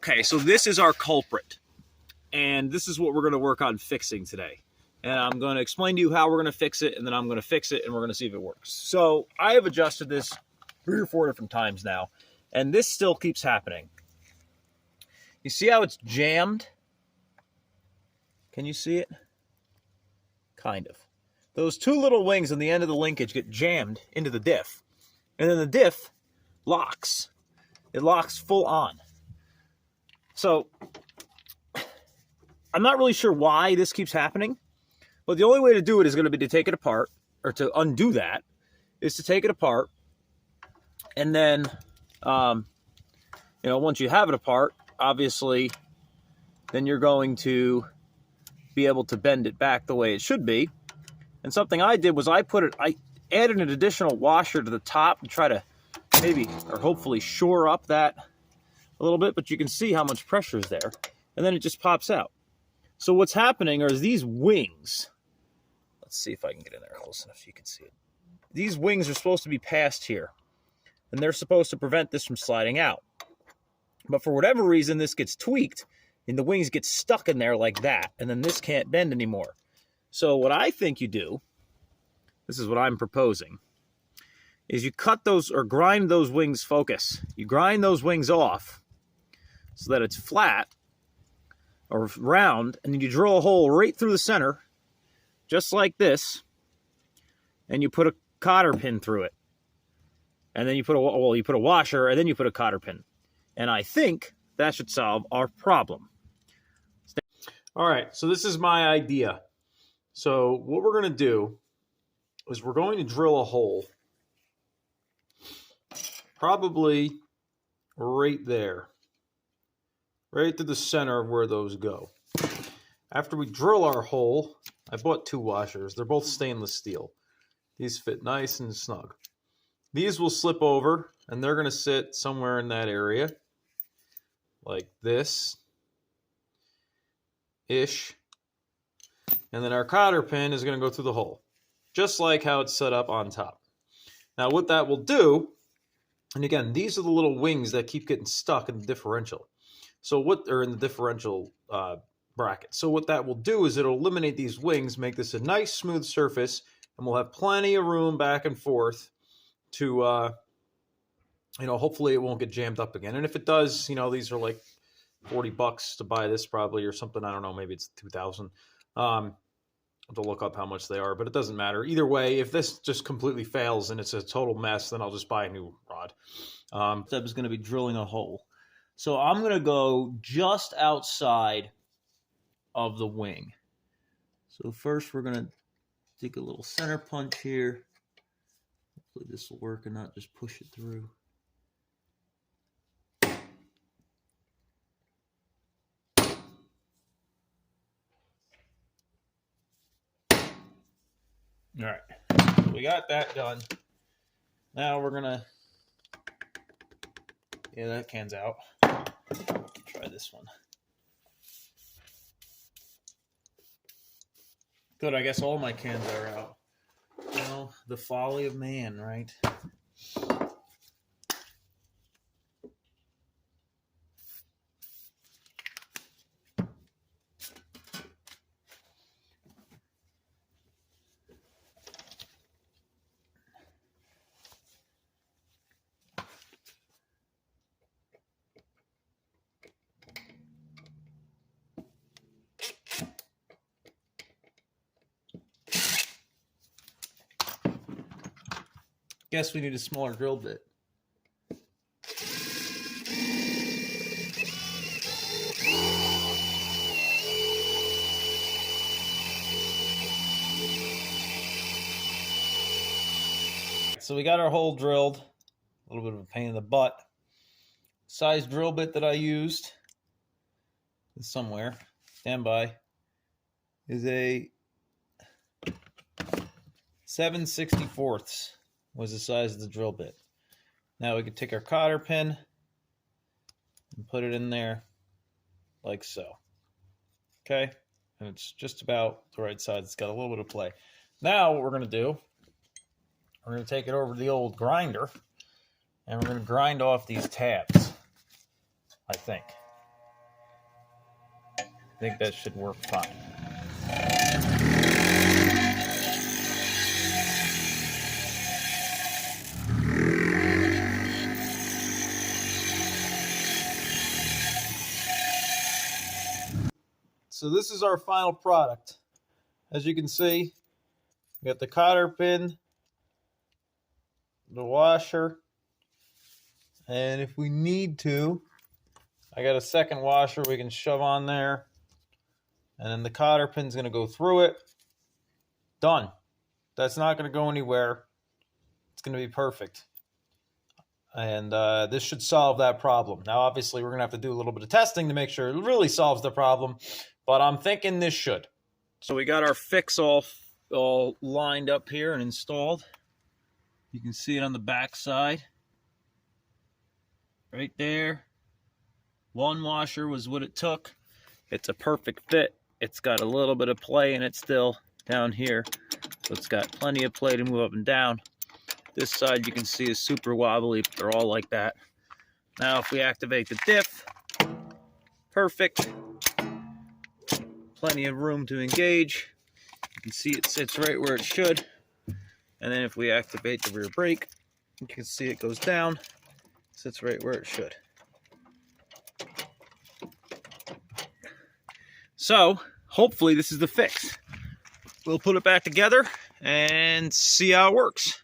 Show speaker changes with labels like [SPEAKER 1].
[SPEAKER 1] Okay, so this is our culprit, and this is what we're going to work on fixing today. And I'm going to explain to you how we're going to fix it, and then I'm going to fix it, and we're going to see if it works. So I have adjusted this 3 or 4 different times now, and this still keeps happening. You see how it's jammed? Can you see it? Kind of. Those 2 little wings on the end of the linkage get jammed into the diff, and then the diff locks. It locks full on. So I'm not really sure why this keeps happening, but the only way to do it is going to be to take it apart, or to undo that, is to take it apart, and then, once you have it apart, obviously, then you're going to be able to bend it back the way it should be. And something I did was I added an additional washer to the top to try to maybe, or hopefully, shore up that a little bit, but you can see how much pressure is there, and then it just pops out. So what's happening is these wings, let's see if I can get in there close enough so you can see it. These wings are supposed to be passed here, and they're supposed to prevent this from sliding out. But for whatever reason, this gets tweaked, and the wings get stuck in there like that, and then this can't bend anymore. So what I think you do, this is what I'm proposing, is you cut those, or grind those wings focus. You grind those wings off so that it's flat or round, and then you drill a hole right through the center, just like this, and you put a cotter pin through it. And then you put a washer, and then you put a cotter pin. And I think that should solve our problem. All right, so this is my idea. So what we're going to do is we're going to drill a hole, probably right there, right to the center of where those go. After we drill our hole, I bought 2 washers. They're both stainless steel. These fit nice and snug. These will slip over, and they're going to sit somewhere in that area, like this-ish. And then our cotter pin is going to go through the hole, just like how it's set up on top. Now what that will do, and again, these are the little wings that keep getting stuck in the differential. So in the differential bracket. So what that will do is it'll eliminate these wings, make this a nice smooth surface, and we'll have plenty of room back and forth to, hopefully it won't get jammed up again. And if it does, these are like $40 to buy this probably, or something. I don't know, maybe it's 2,000. I have to look up how much they are, but it doesn't matter. Either way, if this just completely fails and it's a total mess, then I'll just buy a new rod. Seb is going to be drilling a hole. So I'm going to go just outside of the wing. So first we're going to dig a little center punch here. Hopefully this will work and not just push it through. All right, so we got that done. Now we're gonna, that can's out. Try this one. Good, I guess all my cans are out. The folly of man, right? Guess we need a smaller drill bit. So we got our hole drilled. A little bit of a pain in the butt. Size drill bit that I used is somewhere. Stand by. Is a 7/64 was the size of the drill bit. Now we can take our cotter pin and put it in there like so. Okay? And it's just about the right size. It's got a little bit of play. Now what we're going to do, we're going to take it over to the old grinder, and we're going to grind off these tabs, I think. think that should work fine. So this is our final product. As you can see, we got the cotter pin, the washer, and if we need to, I got a second washer we can shove on there, and then the cotter pin's going to go through it. Done. That's not going to go anywhere. It's going to be perfect. And this should solve that problem. Now, obviously, we're going to have to do a little bit of testing to make sure it really solves the problem, but I'm thinking this should. So we got our fix all lined up here and installed. You can see it on the back side. Right there. One washer was what it took. It's a perfect fit. It's got a little bit of play in it still down here. So it's got plenty of play to move up and down. This side you can see is super wobbly. They're all like that. Now if we activate the diff, perfect. Plenty of room to engage. You can see it sits right where it should. And then if we activate the rear brake, you can see it goes down. Sits right where it should. So, hopefully this is the fix. We'll put it back together and see how it works.